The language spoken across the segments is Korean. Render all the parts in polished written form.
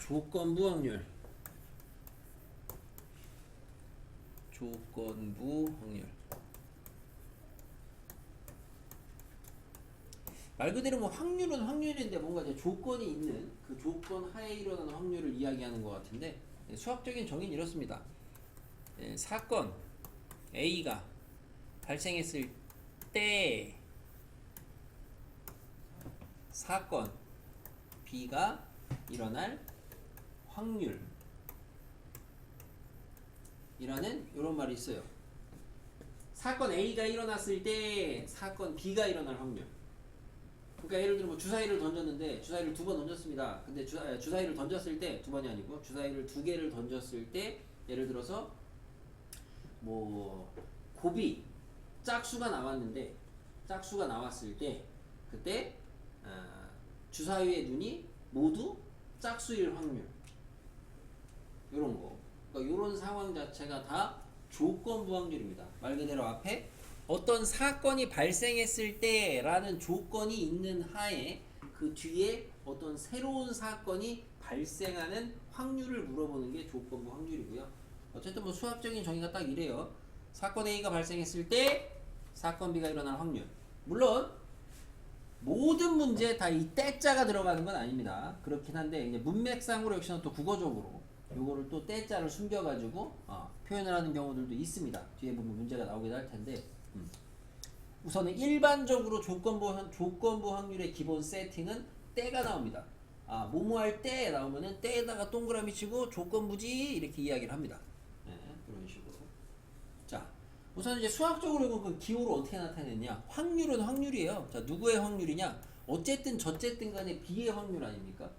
조건부 확률. 조건부 확률. 말 그대로 뭐 확률은 확률인데 뭔가 이제 조건이 있는 그 조건 하에 일어나는 확률을 이야기하는 것 같은데, 수학적인 정의는 이렇습니다. 사건 A가 발생했을 때 사건 B가 일어날 확률이라는 이런 말이 있어요. 사건 A가 일어났을 때 사건 B가 일어날 확률. 그러니까 예를 들어 뭐 주사위를 던졌는데 주사위를 2번 던졌습니다. 근데 주사위를 던졌을 때 2번이 아니고 주사위를 2개를 던졌을 때 예를 들어서 뭐 곱이 짝수가 나왔는데 짝수가 나왔을 때 그때 주사위의 눈이 모두 짝수일 확률, 요런 거. 그러니까 요런 상황 자체가 다 조건부 확률입니다. 말 그대로 앞에 어떤 사건이 발생했을 때라는 조건이 있는 하에 그 뒤에 어떤 새로운 사건이 발생하는 확률을 물어보는 게 조건부 확률이고요. 어쨌든 뭐 수학적인 정의가 딱 이래요. 사건 A가 발생했을 때 사건 B가 일어날 확률. 물론 모든 문제에 다 이 때자가 들어가는 건 아닙니다. 그렇긴 한데 이제 문맥상으로 역시나 또 국어적으로 요거를 또 때자를 숨겨가지고 표현을 하는 경우들도 있습니다. 뒤에 보면 문제가 나오기도 할 텐데, 우선은 일반적으로 조건부 확률의 기본 세팅은 때가 나옵니다. 뭐뭐 할 때 나오면은 때에다가 동그라미 치고 조건부지 이렇게 이야기를 합니다. 네, 이런 식으로. 자, 우선 이제 수학적으로 그 기호를 어떻게 나타내느냐? 확률은 확률이에요. 자, 누구의 확률이냐? 어쨌든 저쨌든 간에 B의 확률 아닙니까?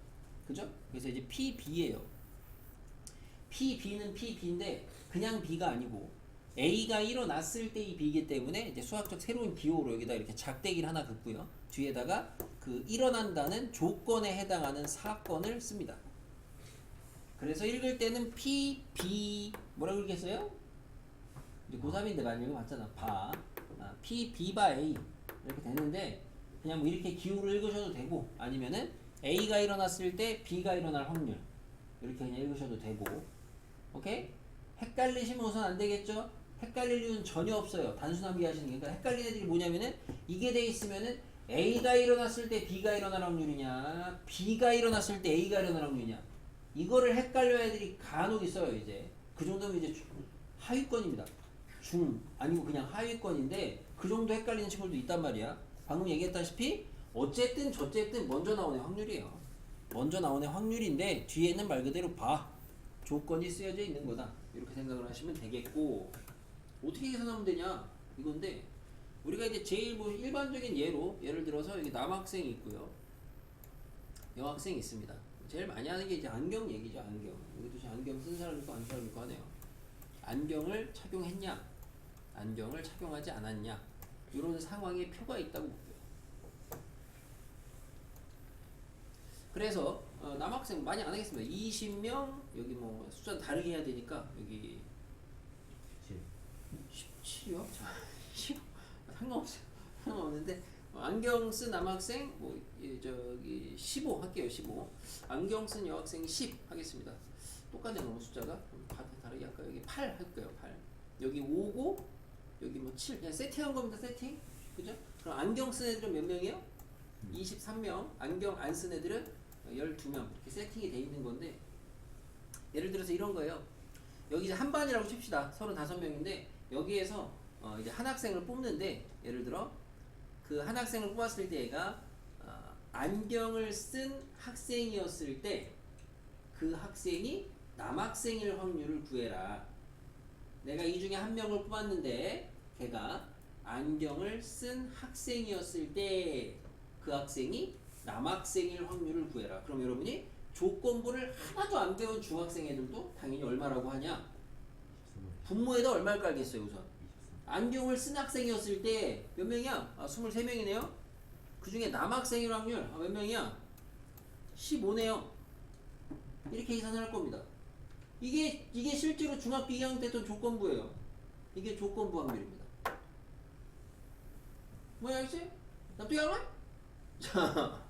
그죠? 그래서 이제 PB예요. PB는 PB인데 그냥 B가 아니고 A가 일어났을 때의 B이기 때문에 이제 수학적 새로운 기호로 여기다 이렇게 작대기를 하나 긋고요. 뒤에다가 그 일어난다는 조건에 해당하는 사건을 씁니다. 그래서 읽을 때는 PB 뭐라고 읽겠어요? 이제 고3인데 많이 읽어봤잖아. PB바 A 이렇게 되는데 그냥 뭐 이렇게 기호를 읽으셔도 되고 아니면은 A가 일어났을 때 B가 일어날 확률 이렇게 그냥 읽으셔도 되고. 오케이? 헷갈리시면 우선 안 되겠죠? 헷갈릴 이유는 전혀 없어요. 단순하게 하시는 게. 그러니까 헷갈리는 애들이 뭐냐면은 이게 돼 있으면은 A가 일어났을 때 B가 일어날 확률이냐, B가 일어났을 때 A가 일어날 확률이냐. 이거를 헷갈려 애들이 간혹 있어요, 이제. 그 정도면 이제 하위권입니다. 아니고 그냥 하위권인데 그 정도 헷갈리는 친구들도 있단 말이야. 방금 얘기했다시피 어쨌든 저쨌든 먼저 나오는 확률이에요. 먼저 나오는 확률인데 뒤에는 말 그대로 조건이 쓰여져 있는 거다. 이렇게 생각을 하시면 되겠고, 어떻게 계산하면 되냐 이건데, 우리가 이제 제일 뭐 일반적인 예를 들어서 여기 남학생이 있고요, 여학생이 있습니다. 제일 많이 하는 게 이제 안경 얘기죠. 안경. 여기도 안경 쓴 사람 있고 안 쓴 사람 있고 하네요. 안경을 착용했냐, 안경을 착용하지 않았냐, 이런 상황에 표가 있다고 볼게요. 그래서 남학생 많이 안 하겠습니다. 20명, 여기 뭐 숫자 다르게 해야 되니까 여기 17이요? 상관없어요. 상관없는데 안경 쓴 남학생 저기 15 할게요. 15. 안경 쓴 여학생 10 하겠습니다. 똑같네요. 너무 숫자가 다르게 할까요? 여기 8 할게요. 8. 여기 5고 여기 뭐 7. 그냥 세팅한 겁니다. 세팅. 그죠? 그럼 안경 쓴 애들은 몇 명이에요? 23명. 안경 안 쓴 애들은 12명. 이렇게 세팅이 돼 있는 건데, 예를 들어서 이런 거예요. 여기 이제 한 반이라고 칩시다. 35명인데 여기에서 이제 한 학생을 뽑는데, 예를 들어 그 한 학생을 뽑았을 때 얘가 안경을 쓴 학생이었을 때 그 학생이 남학생일 확률을 구해라. 내가 이 중에 한 명을 뽑았는데 걔가 안경을 쓴 학생이었을 때 그 학생이 남학생일 확률을 구해라. 그럼 여러분이 조건부를 하나도 안 배운 중학생 애들도 당연히 얼마라고 하냐? 분모에다 얼마를 깔겠어요. 우선 안경을 쓴 학생이었을 때 몇 명이야? 23명이네요. 그 중에 남학생일 확률 몇 명이야? 15네요. 이렇게 계산을 할 겁니다. 이게 실제로 중학교 2학년 때 했던 조건부예요. 이게 조건부 확률입니다. 뭐야, 알겠지? 납득이 안 와? 자,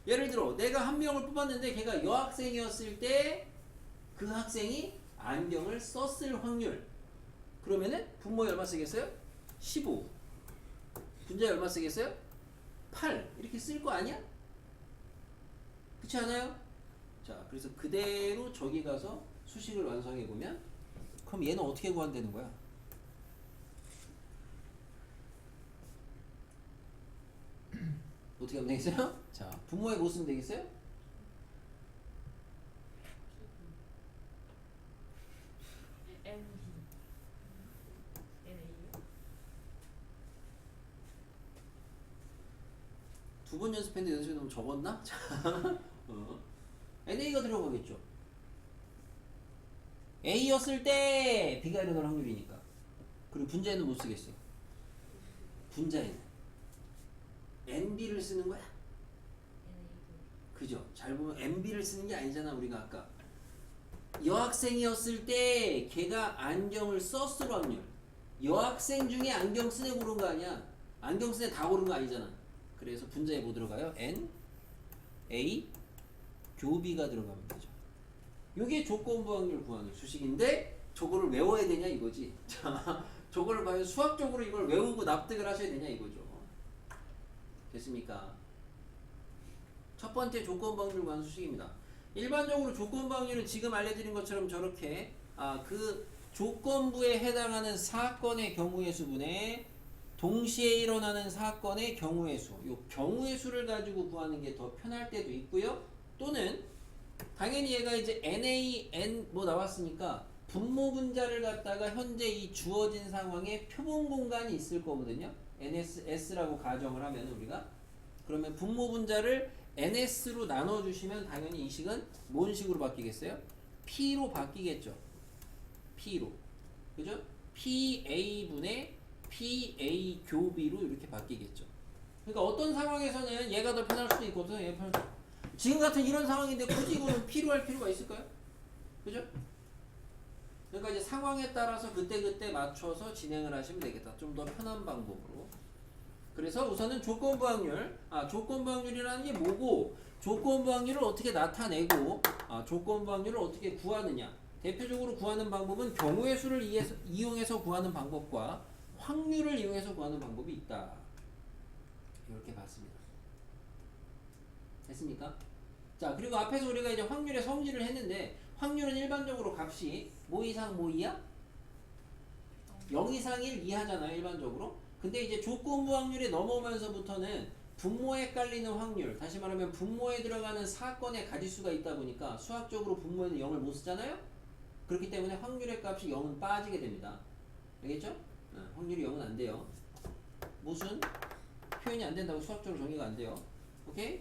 예를 들어 내가 한 명을 뽑았는데 걔가 여학생이었을 때 그 학생이 안경을 썼을 확률. 그러면은 분모에 얼마 쓰겠어요? 15. 분자에 얼마 쓰겠어요? 8. 이렇게 쓸 거 아니야? 그렇지 않아요? 자, 그래서 그대로 저기 가서 수식을 완성해 보면 그럼 얘는 어떻게 구한다는 거야? 어떻게 하면 되겠어요? 자, 분모에 뭐 쓰면 되겠어요? 두 번 연습했는데 연습이 너무 적었나? 자, NA가 들어가겠죠. A였을 때 B가 일어날 확률이니까. 그리고 분자에는 못 쓰겠어. 분자에는 NB를 쓰는 거야. 그죠? 잘 보면 NB를 쓰는 게 아니잖아. 우리가 아까 여학생이었을 때 걔가 안경을 썼을 확률. 여학생 중에 안경 쓴 애 고른 거 아니야. 안경 쓴 애 다 고른 거 아니잖아. 그래서 분자에 뭐 들어가요? N, A, 교비가 들어가면 되죠. 요게 조건부 확률 구하는 수식인데 저거를 외워야 되냐 이거지. 자, 저거를 과연 수학적으로 이걸 외우고 납득을 하셔야 되냐 이거죠. 됐습니까? 첫 번째 조건부 확률 구하는 수식입니다. 일반적으로 조건부 확률은 지금 알려드린 것처럼 저렇게 그 조건부에 해당하는 사건의 경우의 수분에 동시에 일어나는 사건의 경우의 수, 요 경우의 수를 가지고 구하는 게 더 편할 때도 있고요. 또는 당연히 얘가 이제 NA, N 뭐 나왔으니까 분모 분자를 갖다가 현재 이 주어진 상황에 표본 공간이 있을 거거든요. NS, S라고 가정을 하면 우리가 그러면 분모 분자를 NS로 나눠주시면 당연히 이 식은 뭔 식으로 바뀌겠어요? P로 바뀌겠죠. P로. 그죠? PA분의 PA 교비로 이렇게 바뀌겠죠. 그러니까 어떤 상황에서는 얘가 더 편할 수도 있고 어떤 얘가 편할 수도 있고 지금 같은 이런 상황인데 굳이 이거는 P로 할 필요가 있을까요? 그죠? 그러니까 이제 상황에 따라서 그때그때 맞춰서 진행을 하시면 되겠다. 좀 더 편한 방법으로. 그래서 우선은 조건부 확률, 조건부 확률이라는 게 뭐고 조건부 확률을 어떻게 나타내고 조건부 확률을 어떻게 구하느냐. 대표적으로 구하는 방법은 경우의 수를 이용해서 구하는 방법과 확률을 이용해서 구하는 방법이 있다. 이렇게 봤습니다. 됐습니까? 자, 그리고 앞에서 우리가 이제 확률의 성질을 했는데 확률은 일반적으로 값이 뭐 이상 뭐 이하? 0 이상 1 이하잖아요, 일반적으로. 근데 이제 조건부 확률이 넘어오면서부터는 분모에 깔리는 확률, 다시 말하면 분모에 들어가는 사건의 가지수가 있다 보니까 수학적으로 분모에는 0을 못 쓰잖아요? 그렇기 때문에 확률의 값이 0은 빠지게 됩니다. 알겠죠? 확률이 0은 안 돼요. 무슨 표현이 안 된다고 수학적으로 정의가 안 돼요. 오케이?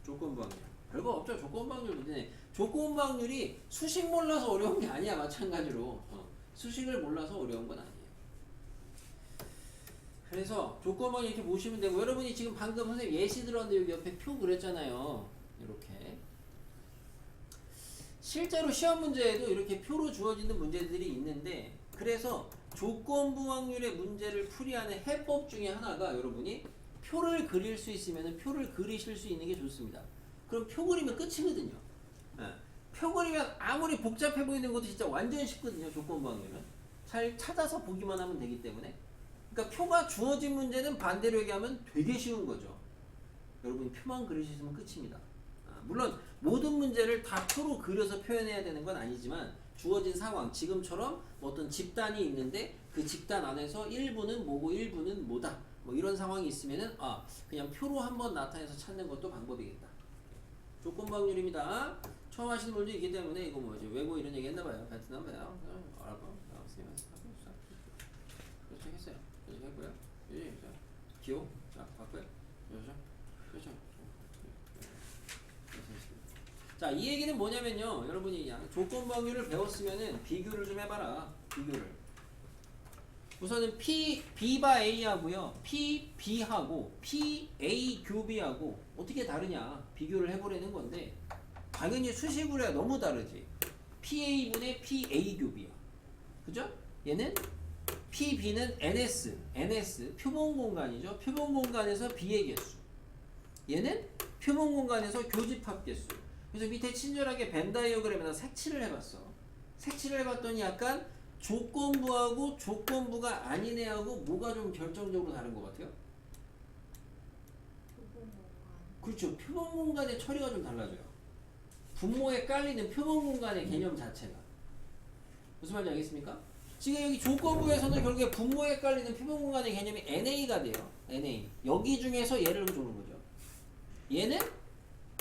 조건부 확률. 별거 없죠. 조건부 확률 문제네. 조건부 확률이 수식 몰라서 어려운 게 아니야. 마찬가지로. 수식을 몰라서 어려운 건 아니에요. 그래서 조건부 확률 이렇게 보시면 되고 여러분이 지금 방금 선생님 예시 들었는데 여기 옆에 표 그렸잖아요. 이렇게. 실제로 시험 문제에도 이렇게 표로 주어지는 문제들이 있는데 그래서 조건부 확률의 문제를 풀이하는 해법 중에 하나가 여러분이 표를 그릴 수 있으면 표를 그리실 수 있는 게 좋습니다. 그럼 표 그리면 끝이거든요. 표 그리면 아무리 복잡해 보이는 것도 진짜 완전 쉽거든요. 조건부 확률은. 잘 찾아서 보기만 하면 되기 때문에. 그러니까 표가 주어진 문제는 반대로 얘기하면 되게 쉬운 거죠. 여러분이 표만 그리시면 끝입니다. 물론 모든 문제를 다 표로 그려서 표현해야 되는 건 아니지만 주어진 상황, 지금처럼 어떤 집단이 있는데 그 집단 안에서 일부는 뭐고 일부는 뭐다. 뭐 이런 상황이 있으면은 그냥 표로 한번 나타내서 찾는 것도 방법이겠다. 조건부 확률입니다. 처음 하시는 분도 있기 때문에 이거 뭐지 외고 이런 얘기 했나봐요. 베트남 배요. 알아봐. 그렇죠 했어요. 그렇죠 했고요. 기호 자 바꿔요. 그렇죠. 자, 이 얘기는 뭐냐면요. 여러분이 조건부 확률을 배웠으면은 비교를 좀 해봐라. 비교를. 우선은 B 바 A 하고요. P, B하고 P, A 교비하고 어떻게 다르냐. 비교를 해보려는 건데 당연히 수식으로 해야 너무 다르지. PA분의 PA 교비야. 그죠? 얘는 PB는 NS 표본 공간이죠. 표본 공간에서 B의 개수. 얘는 표본 공간에서 교집합 개수. 그래서 밑에 친절하게 벤 다이어그램에다 색칠을 해봤어. 색칠을 해봤더니 약간 조건부하고 조건부가 아닌 애하고 뭐가 좀 결정적으로 다른 것 같아요? 그렇죠. 표본 공간의 처리가 좀 달라져요. 분모에 깔리는 표본 공간의 개념 자체가. 무슨 말인지 알겠습니까? 지금 여기 조건부에서는 결국에 분모에 깔리는 표본 공간의 개념이 NA가 돼요. NA. 여기 중에서 얘를 주는 거죠. 얘는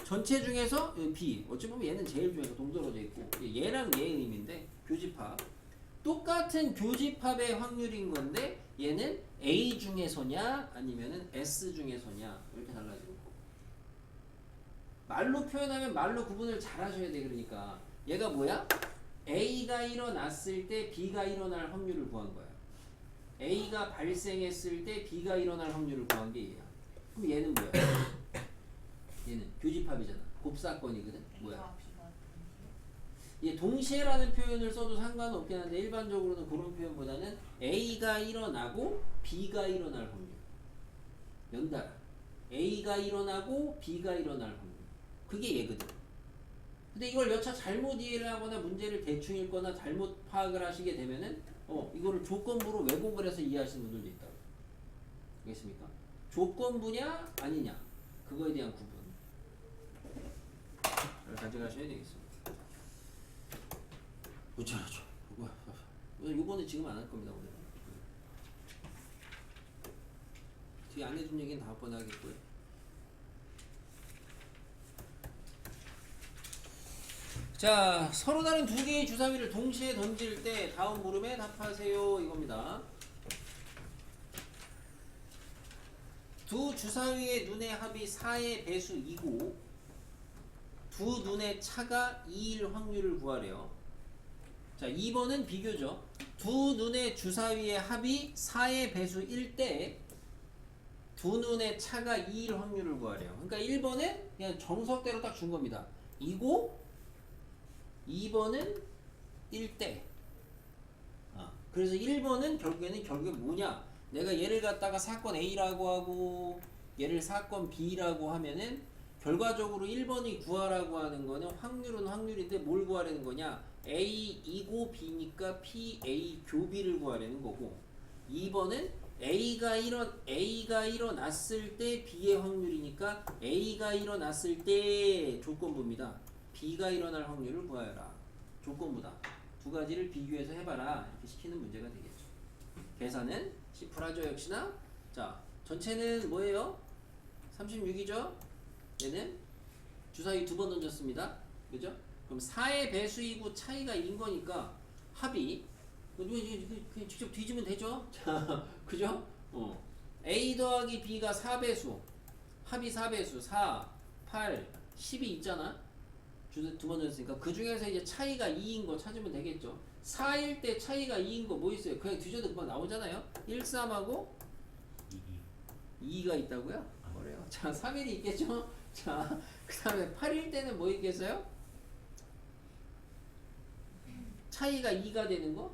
전체 중에서 B. 어찌 보면 얘는 제일 중에서 동떨어져 있고 얘랑 얘의 의미인데 교집합. 똑같은 교집합의 확률인 건데 얘는 A 중에서냐 아니면은 S 중에서냐 이렇게 달라지는 거. 말로 표현하면 말로 구분을 잘 하셔야 돼. 그러니까 얘가 뭐야? A가 일어났을 때 B가 일어날 확률을 구한 거야. A가 발생했을 때 B가 일어날 확률을 구한 게 얘야. 그럼 얘는 뭐야? 얘는 교집합이잖아. 곱사건이거든. 뭐야? 얘 동시에라는 표현을 써도 상관없긴 한데 일반적으로는 그런 표현보다는 A가 일어나고 B가 일어날 확률. 연달아. A가 일어나고 B가 일어날 확률. 그게 얘거든. 근데 이걸 여차 잘못 이해를 하거나 문제를 대충 읽거나 잘못 파악을 하시게 되면은 이거를 조건부로 왜곡을 해서 이해하시는 분들도 있다고. 알겠습니까? 조건부냐 아니냐 그거에 대한 구분 가져가셔야 되겠습니다. 못잘하죠. 요거는 지금 안 할 겁니다. 오늘 뒤에 안 해준 얘기는 다음번에 하겠고요. 자, 서로 다른 두 개의 주사위를 동시에 던질 때 다음 물음에 답하세요. 이겁니다. 두 주사위의 눈의 합이 4의 배수 2고 두 눈의 차가 2일 확률을 구하래요. 자, 2번은 비교죠. 두 눈의 주사위의 합이 4의 배수 1 때 두 눈의 차가 2일 확률을 구하래요. 그러니까 1번은 그냥 정석대로 딱 준 겁니다. 2고 2번은 1대. 그래서 1번은 결국에 뭐냐? 내가 얘를 갖다가 사건 A라고 하고 얘를 사건 B라고 하면은 결과적으로 1번이 구하라고 하는 거는 확률은 확률인데 뭘 구하라는 거냐? A이고 B니까 PA 교비를 구하라는 거고 2번은 A가 일어났을 때 B의 확률이니까 A가 일어났을 때 조건부입니다. B가 일어날 확률을 구하여라. 조건부다. 두 가지를 비교해서 해봐라. 이렇게 시키는 문제가 되겠죠. 계산은 시프라죠 역시나. 자, 전체는 뭐예요? 36이죠? 얘는 주사위 2번 던졌습니다. 그죠? 그럼 4의 배수이고 차이가 2인 거니까 합이 그냥 직접 뒤지면 되죠? 자, 그죠? A 더하기 B가 4배수. 합이 4배수. 4, 8, 10이 있잖아. 두 번 줬으니까 그 중에서 이제 차이가 2인 거 찾으면 되겠죠. 4일 때 차이가 2인 거 뭐 있어요? 그냥 뒤져도 금방 나오잖아요. 1, 3하고 2가 있다고요? 뭐래요? 자, 3일이 있겠죠? 자, 그 다음에 8일 때는 뭐 있겠어요? 차이가 2가 되는 거?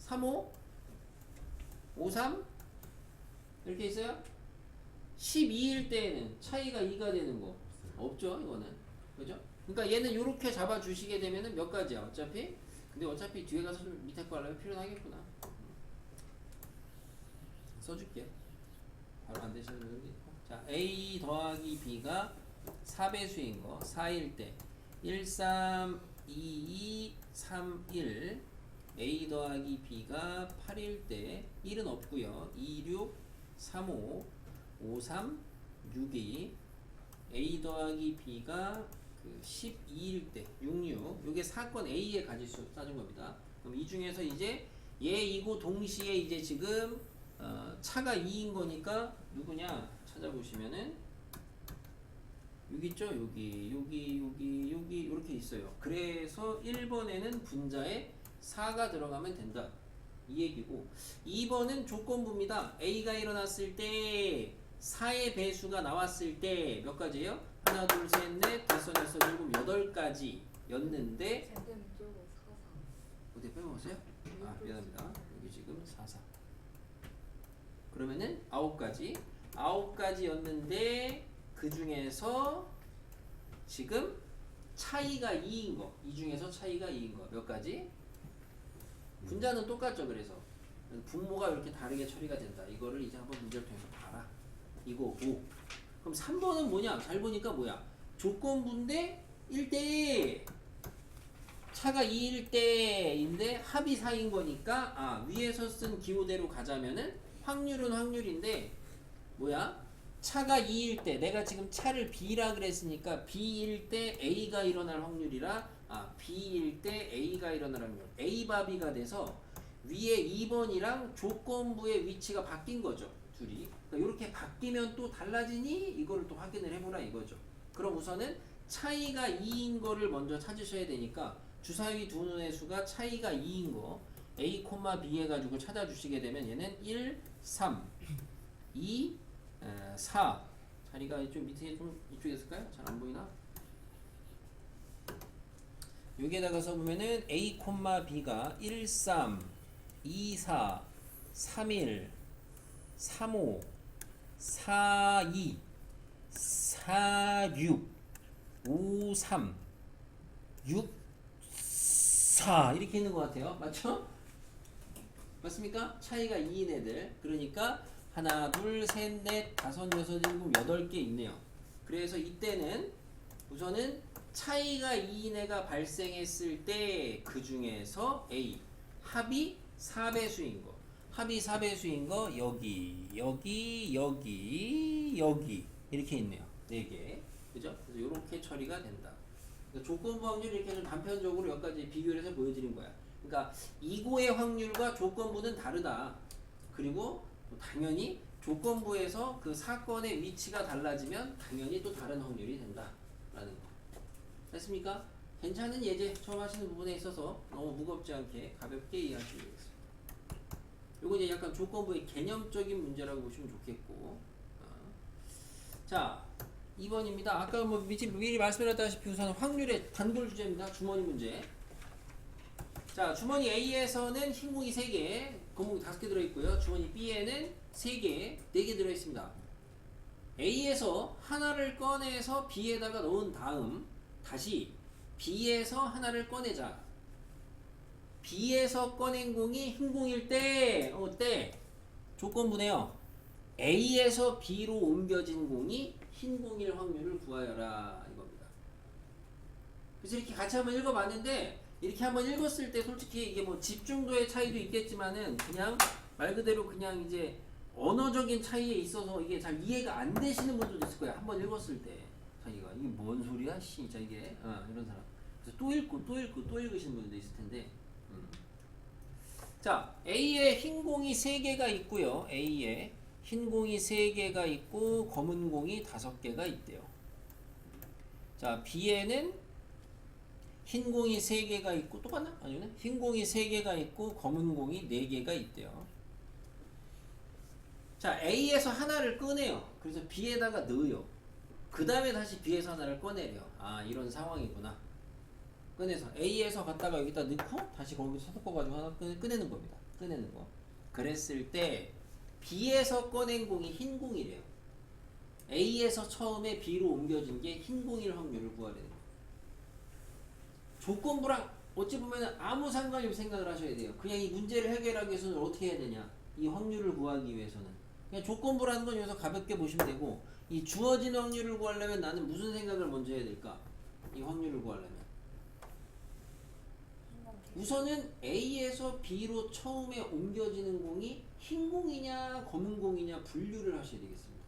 3호 5, 3 이렇게 있어요? 12일 때에는 차이가 2가 되는 거 없죠? 이거는 그죠? 그러니까 얘는 이렇게 잡아주시게 되면은 몇 가지야 어차피. 근데 어차피 뒤에 가서 좀 밑에 거 하려면 필요하겠구나. 써줄게. 바로 안 되시는 분들도 있고. 자, A 더하기 B가 4배수인 거 4일 때 1, 3, 2, 2, 3, 1 A 더하기 B가 8일 때 1은 없고요. 2, 6, 3, 5, 5, 3, 6, 2 A 더하기 B가 그 12일 때 6, 6 요게 사건 A의 가지수 따진 겁니다. 그럼 이 중에서 이제 얘이고 동시에 이제 지금 차가 2인 거니까 누구냐 찾아보시면은 여기 있죠? 여기 이렇게 있어요. 그래서 1번에는 분자에 4가 들어가면 된다. 이 얘기고 2번은 조건부입니다. A가 일어났을 때 4의 배수가 나왔을 때 몇 가지예요? 하나, 둘, 셋, 넷, 다섯, 여섯, 일곱, 8가지 였는데 어디 빼먹었어요? 아, 미안합니다. 여기 지금 4, 4 그러면은 9가지 였는데 그 중에서 지금 차이가 2인 거. 이 중에서 차이가 2인 거. 몇 가지? 분자는 똑같죠. 그래서 분모가 이렇게 다르게 처리가 된다. 이거를 이제 한번 문제를 통해서 봐라. 이거고. 그럼 3번은 뭐냐? 잘 보니까 뭐야? 조건부인데 1대 차가 2일 때인데 합이 4인 거니까 위에서 쓴 기호대로 가자면은 확률은 확률인데 뭐야? 차가 2일 때 내가 지금 차를 B라 그랬으니까 B일 때 A가 일어날 확률이라 B일 때 A가 일어날 확률 A바비가 돼서 위에 2번이랑 조건부의 위치가 바뀐 거죠. 둘이. 그러니까 이렇게 바뀌면 또 달라지니 이거를 또 확인을 해보라 이거죠. 그럼 우선은 차이가 2인 거를 먼저 찾으셔야 되니까 주사위 두 눈의 수가 차이가 2인 거 A, B 해가지고 찾아주시게 되면 얘는 1, 3, 2, 4 자리가 이쪽 밑에 좀 이쪽에 있을까요? 잘 안 보이나? 여기에다가 써보면은 A, B가 1, 3, 2, 4, 3, 1, 3, 5, 4, 2, 4, 6, 5, 3, 6, 4 이렇게 있는 것 같아요. 맞죠? 맞습니까? 차이가 2인 애들. 그러니까 하나, 둘, 셋, 넷, 다섯, 여섯, 일곱, 8개 있네요. 그래서 이때는 우선은 차이가 2인 애가 발생했을 때 그 중에서 A 합이 4배수인 거. 합이 4배수인 거 여기, 여기, 여기, 여기 이렇게 있네요. 4개. 그죠? 그래서 이렇게 처리가 된다. 그러니까 조건부 확률 이렇게 좀 단편적으로 몇 가지 비교를 해서 보여드린 거야. 그러니까 이고의 확률과 조건부는 다르다. 그리고 또 당연히 조건부에서 그 사건의 위치가 달라지면 당연히 또 다른 확률이 된다라는 거. 됐습니까? 괜찮은 예제 처음 하시는 부분에 있어서 너무 무겁지 않게 가볍게 이해하시면 되겠습니다. 요거 이제 약간 조건부의 개념적인 문제라고 보시면 좋겠고. 자, 2번입니다. 아까 뭐 미리 말씀드렸다시피 우선 확률의 단골 주제입니다. 주머니 문제. 자, 주머니 A에서는 흰 공이 3개, 검은 공이 5개 들어있고요. 주머니 B에는 3개, 4개 들어있습니다. A에서 하나를 꺼내서 B에다가 넣은 다음 다시 B에서 하나를 꺼내자. B에서 꺼낸 공이 흰 공일 때 조건부네요. A에서 B로 옮겨진 공이 흰 공일 확률을 구하여라 이겁니다. 그래서 이렇게 같이 한번 읽어봤는데 이렇게 한번 읽었을 때 솔직히 이게 뭐 집중도의 차이도 있겠지만은 그냥 말 그대로 그냥 이제 언어적인 차이에 있어서 이게 잘 이해가 안 되시는 분들도 있을 거야. 한번 읽었을 때 자기가 이게 뭔 소리야? 진짜 이게 이런 사람. 그래서 또 읽고 또 읽고 또 읽으시는 분들도 있을 텐데. 자, A에 흰 공이 3개가 있고요. A에 흰 공이 3개가 있고 검은 공이 5개가 있대요. 자, B에는 흰 공이 3개가 있고 똑같나? 아니네. 흰 공이 3개가 있고 검은 공이 4개가 있대요. 자, A에서 하나를 꺼내요. 그래서 B에다가 넣어요. 그 다음에 다시 B에서 하나를 꺼내려. 이런 상황이구나. 꺼내서 A에서 갖다가 여기다 넣고 다시 거기서 섞어가지고 하나 꺼내는 겁니다. 꺼내는 거. 그랬을 때 B에서 꺼낸 공이 흰 공이래요. A에서 처음에 B로 옮겨진 게 흰 공일 확률을 구하래요. 조건부랑 어찌 보면 아무 상관이 없이 생각을 하셔야 돼요. 그냥 이 문제를 해결하기 위해서는 어떻게 해야 되냐? 이 확률을 구하기 위해서는 그냥 조건부라는 건 여기서 가볍게 보시면 되고 이 주어진 확률을 구하려면 나는 무슨 생각을 먼저 해야 될까? 이 확률을 구하려면 우선은 A에서 B로 처음에 옮겨지는 공이 흰 공이냐 검은 공이냐 분류를 하셔야 되겠습니다.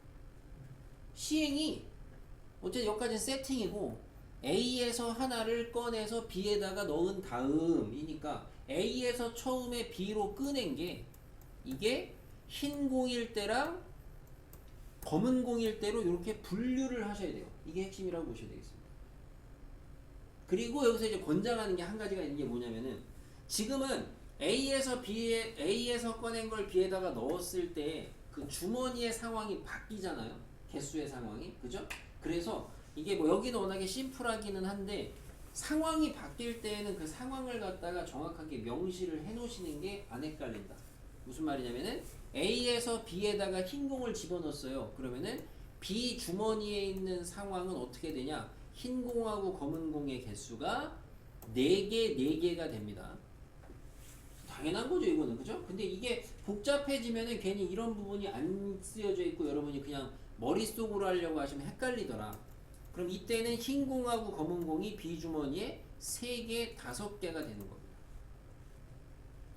시행이 어쨌든 여기까지는 세팅이고 A에서 하나를 꺼내서 B에다가 넣은 다음이니까 A에서 처음에 B로 꺼낸 게 이게 흰 공일 때랑 검은 공일 때로 이렇게 분류를 하셔야 돼요. 이게 핵심이라고 보셔야 되겠습니다. 그리고 여기서 이제 권장하는 게 한 가지가 있는 게 뭐냐면은 지금은 A에서 꺼낸 걸 B에다가 넣었을 때 그 주머니의 상황이 바뀌잖아요. 개수의 상황이. 그죠? 그래서 이게 뭐 여기는 워낙에 심플하기는 한데 상황이 바뀔 때에는 그 상황을 갖다가 정확하게 명시를 해 놓으시는 게 안 헷갈린다. 무슨 말이냐면은 A에서 B에다가 흰 공을 집어넣었어요. 그러면은 B 주머니에 있는 상황은 어떻게 되냐? 흰 공하고 검은 공의 개수가 4개, 4개가 됩니다. 당연한 거죠, 이거는. 그죠? 근데 이게 복잡해지면은 괜히 이런 부분이 안 쓰여져 있고 여러분이 그냥 머릿속으로 하려고 하시면 헷갈리더라. 그럼 이때는 흰 공하고 검은 공이 B 주머니에 3개, 5개가 되는 겁니다.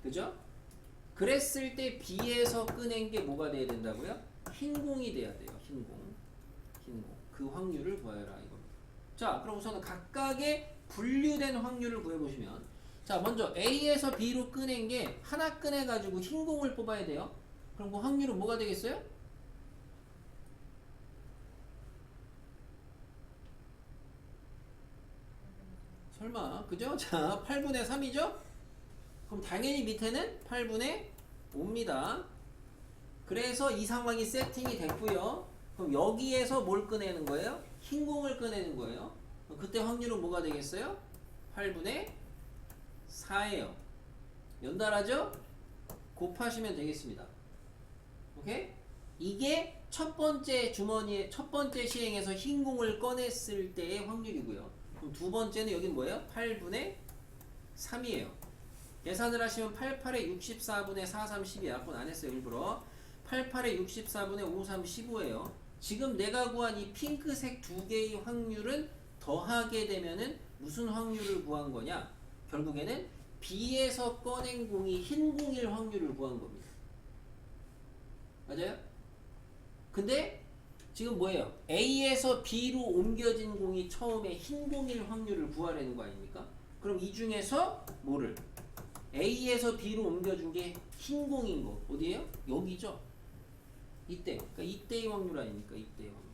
그죠? 그랬을 때 B에서 꺼낸 게 뭐가 돼야 된다고요? 흰 공이 돼야 돼요. 흰 공. 흰 공. 그 확률을 구하여라 이겁니다. 자, 그럼 우선은 각각의 분류된 확률을 구해보시면, 자, 먼저 A에서 B로 꺼낸 게 하나 꺼내가지고 흰 공을 뽑아야 돼요. 그럼 그 확률은 뭐가 되겠어요? 설마, 그죠? 자, 8분의 3이죠? 그럼 당연히 밑에는 8분의 5입니다. 그래서 이 상황이 세팅이 됐고요. 그럼 여기에서 뭘 꺼내는 거예요? 흰 공을 꺼내는 거예요. 그때 확률은 뭐가 되겠어요? 8분의 4예요. 연달아죠? 곱하시면 되겠습니다. 오케이? 이게 첫 번째 주머니에 첫 번째 시행에서 흰 공을 꺼냈을 때의 확률이고요. 그럼 두 번째는 여긴 뭐예요? 8분의 3이에요. 계산을 하시면 88에 64분의 4, 3, 12. 그건 안 했어요, 일부러. 88에 64분의 5, 3, 15예요. 지금 내가 구한 이 핑크색 두 개의 확률은 더하게 되면은 무슨 확률을 구한 거냐? 결국에는 B에서 꺼낸 공이 흰 공일 확률을 구한 겁니다. 맞아요? 근데 지금 뭐예요? A에서 B로 옮겨진 공이 처음에 흰 공일 확률을 구하라는 거 아닙니까? 그럼 이 중에서 뭐를? A에서 B로 옮겨준 게 흰 공인 거 어디에요? 여기죠. 이때. 그러니까 이때의 확률 아닙니까? 이때의 확률.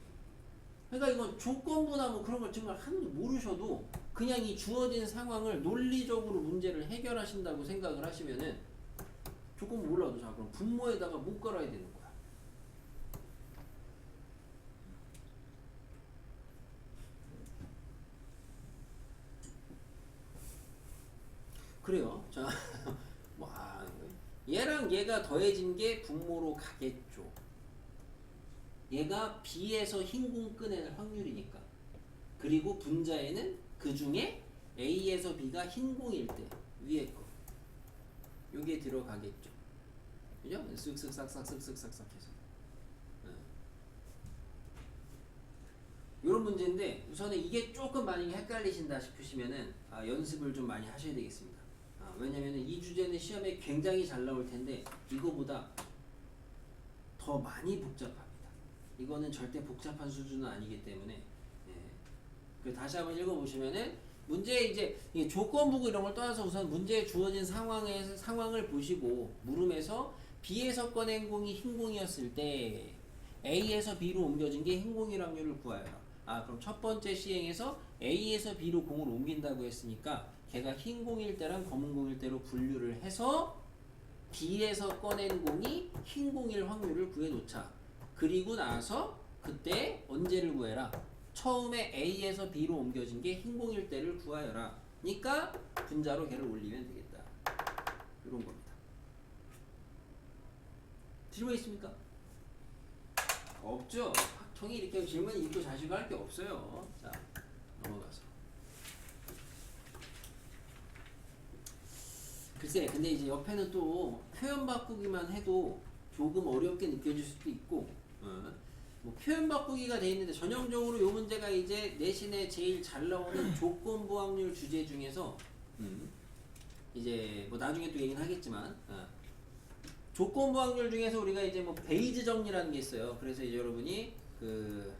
그러니까 이건 조건부나 뭐 그런 걸 정말 하나도 모르셔도 그냥 이 주어진 상황을 논리적으로 문제를 해결하신다고 생각을 하시면은 조건부 몰라도 자 그럼 분모에다가 못 걸어야 되는 거야. 그래요. 자, 와, 얘랑 얘가 더해진 게 분모로 가겠죠. 얘가 B에서 흰 공 꺼낼 확률이니까. 그리고 분자에는 그 중에 A에서 B가 흰 공일 때 위에 거 요게 들어가겠죠. 그죠? 쓱쓱 싹싹 쓱쓱 싹싹 해서 요런 문제인데 우선은 이게 조금 만약에 헷갈리신다 싶으시면은 연습을 좀 많이 하셔야 되겠습니다. 왜냐면은 이 주제는 시험에 굉장히 잘 나올 텐데 이거보다 더 많이 복잡합니다. 이거는 절대 복잡한 수준은 아니기 때문에 다시 한번 읽어보시면은 문제 이제 조건부고 이런 걸 떠나서 우선 문제에 주어진 상황을 보시고 물음에서 B에서 꺼낸 공이 흰 공이었을 때 A에서 B로 옮겨진 게 흰 공일 확률을 구하여라. 그럼 첫 번째 시행에서 A에서 B로 공을 옮긴다고 했으니까 걔가 흰 공일 때랑 검은 공일 때로 분류를 해서 B에서 꺼낸 공이 흰 공일 확률을 구해놓자. 그리고 나서 그때 언제를 구해라? 처음에 A에서 B로 옮겨진 게 흰 공일 때를 구하여라. 그러니까 분자로 걔를 올리면 되겠다. 이런 겁니다. 질문 있습니까? 없죠? 학통이 이렇게 질문 읽고 자시고 할 게 없어요. 자, 넘어가서. 글쎄, 근데 이제 옆에는 또 표현 바꾸기만 해도 조금 어렵게 느껴질 수도 있고, 뭐 표현 바꾸기가 돼 있는데 전형적으로 요 문제가 이제 내신에 제일 잘 나오는 조건부 확률 주제 중에서 이제 뭐 나중에 또 얘기는 하겠지만 조건부 확률 중에서 우리가 이제 뭐 베이즈 정리라는 게 있어요. 그래서 이제 여러분이 그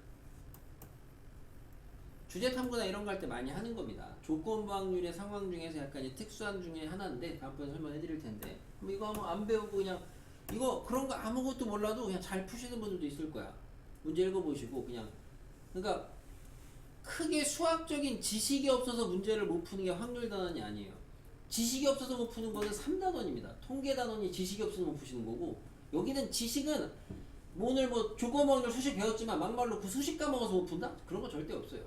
주제 탐구나 이런 거 할 때 많이 하는 겁니다. 조건부 확률의 상황 중에서 약간 이제 특수한 중에 하나인데 다음번에 설명해 드릴 텐데 이거 한번 안 배우고 그냥 이거 그런 거 아무것도 몰라도 그냥 잘 푸시는 분들도 있을 거야. 문제 읽어보시고 그냥 그러니까 크게 수학적인 지식이 없어서 문제를 못 푸는 게 확률 단원이 아니에요. 지식이 없어서 못 푸는 거는 3단원입니다. 통계 단원이 지식이 없어서 못 푸시는 거고 여기는 지식은 뭐 오늘 뭐 조건부 확률 수식 배웠지만 막말로 그 수식 까먹어서 못 푼다? 그런 거 절대 없어요.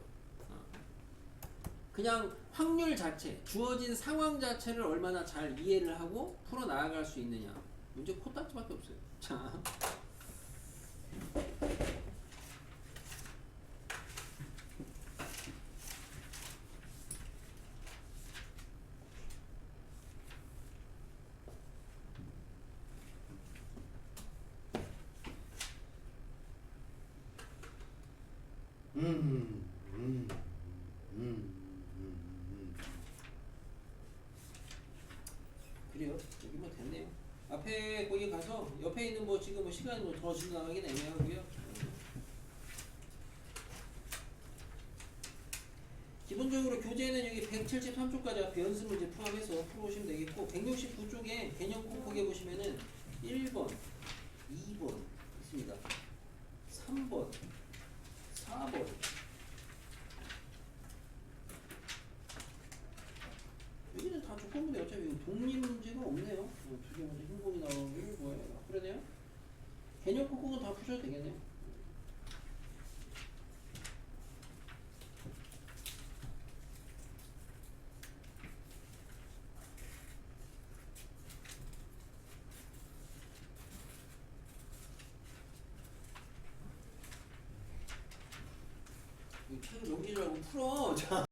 그냥 확률 자체, 주어진 상황 자체를 얼마나 잘 이해를 하고 풀어 나아갈 수 있느냐. 문제 코딱지밖에 없어요. 자, 그래요. 여기만 됐네요. 앞에 거기 가서 옆에 있는 뭐 지금 뭐 시간이 뭐 더 지나가긴 애매하고요. 기본적으로 교재는 여기 173쪽까지 앞에 연습 문제 포함해서 풀어오시면 되겠고 169쪽에 개념 콕콕해 보시면은 1번, 2번 있습니다. 3번, 4번 여기는 다 조건문제 어차피 독립 문제가 없네요. 두 개 문제 흰공이 나오고 뭐예요? 그러네요. 개념 콕콕은 다 푸셔도 되겠네요. 책을 넘기지 말고 풀어. 자.